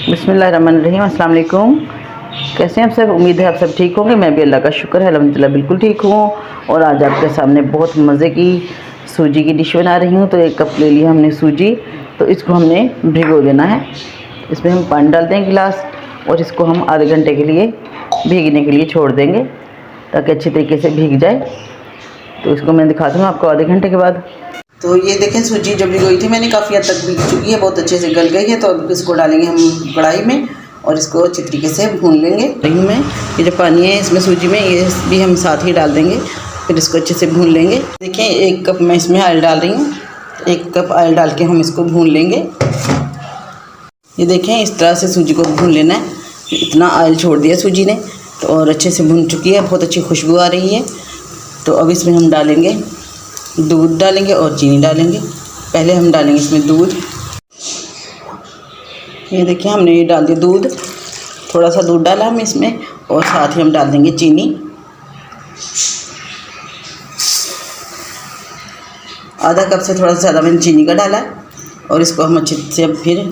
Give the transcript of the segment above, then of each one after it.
बिस्मिल्लाहिर्रहमानिर्रहीम। अस्सलाम वालेकुम। कैसे हैं आप सब? उम्मीद है आप सब ठीक होंगे। मैं भी अल्लाह का शुक्र है अल्हम्दुलिल्लाह बिल्कुल ठीक हूँ। और आज आपके सामने बहुत मज़े की सूजी की डिश बना रही हूँ। तो 1 कप ले लिया हमने सूजी, तो इसको हमने भिगो देना है। इसमें हम पानी डालते हैं गिलास, और इसको हम आधे घंटे के लिए भीगने के लिए छोड़ देंगे ताकि अच्छी तरीके से भीग जाए। तो इसको मैं दिखाती हूँ आपको आधे घंटे के बाद। तो ये देखें, सूजी जो भिगोई थी मैंने काफ़ी हद तक भीग चुकी है, बहुत अच्छे से गल गई है। तो अब इसको डालेंगे हम कढ़ाई में और इसको अच्छी तरीके से भून लेंगे। दही में ये जो पानी है इसमें सूजी में, ये भी हम साथ ही डाल देंगे, फिर इसको अच्छे से भून लेंगे। देखें 1 कप मैं इसमें ऑयल डाल रही हूँ। 1 कप ऑयल डाल के हम इसको भून लेंगे। ये देखें इस तरह से सूजी को भून लेना है। इतना ऑयल छोड़ दिया सूजी ने, तो और अच्छे से भून चुकी है, बहुत अच्छी खुशबू आ रही है। तो अब इसमें हम डालेंगे दूध डालेंगे और चीनी डालेंगे। पहले हम डालेंगे इसमें दूध। ये देखिए हमने ये डाल दिया दूध, थोड़ा सा दूध डाला हम इसमें, और साथ ही हम डाल देंगे चीनी। आधा कप से थोड़ा सा ज़्यादा मैंने चीनी का डाला, और इसको हम अच्छे से अब फिर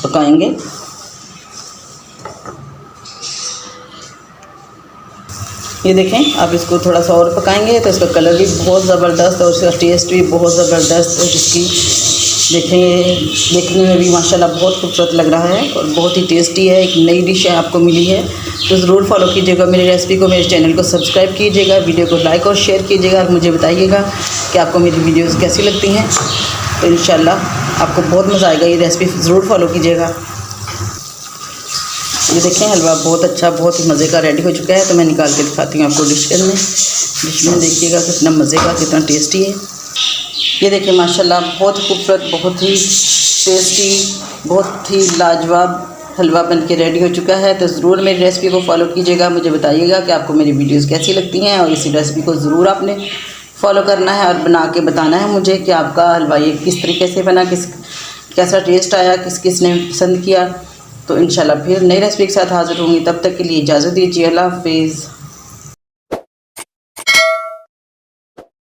पकाएंगे। ये देखें आप इसको थोड़ा सा और पकाएंगे तो इसका कलर भी बहुत ज़बरदस्त और इसका टेस्ट भी बहुत ज़बरदस्त। और इसकी देखें ये देखने में भी माशाल्लाह बहुत खूबसूरत लग रहा है और बहुत ही टेस्टी है। एक नई डिश है आपको मिली है, तो ज़रूर फॉलो कीजिएगा मेरी रेसिपी को, मेरे चैनल को सब्सक्राइब कीजिएगा, वीडियो को लाइक और शेयर कीजिएगा और मुझे बताइएगा कि आपको मेरी वीडियोज़ कैसी लगती हैं। तो इंशाल्लाह आपको बहुत मज़ा आएगा, ये रेसिपी ज़रूर फॉलो कीजिएगा। ये देखें हलवा बहुत अच्छा, बहुत ही मज़े का रेडी हो चुका है। तो मैं निकाल के दिखाती हूँ आपको डिश में देखिएगा कितना मज़े का, कितना टेस्टी है। ये देखिए माशाल्लाह बहुत खूबसूरत, बहुत ही टेस्टी, बहुत ही लाजवाब हलवा बन के रेडी हो चुका है। तो ज़रूर मेरी रेसिपी को फॉलो कीजिएगा, मुझे बताइएगा कि आपको मेरी वीडियोज़ कैसी लगती हैं। और इसी रेसिपी को ज़रूर आपने फॉलो करना है और बना के बताना है मुझे कि आपका हलवा ये किस तरीके से बना, कैसा टेस्ट आया, किस ने पसंद किया। तो इंशाल्लाह फिर नई रेसिपी के साथ हाज़िर होंगी, तब तक के लिए इजाज़त दीजिए। अल्लाह हाफ़िज़।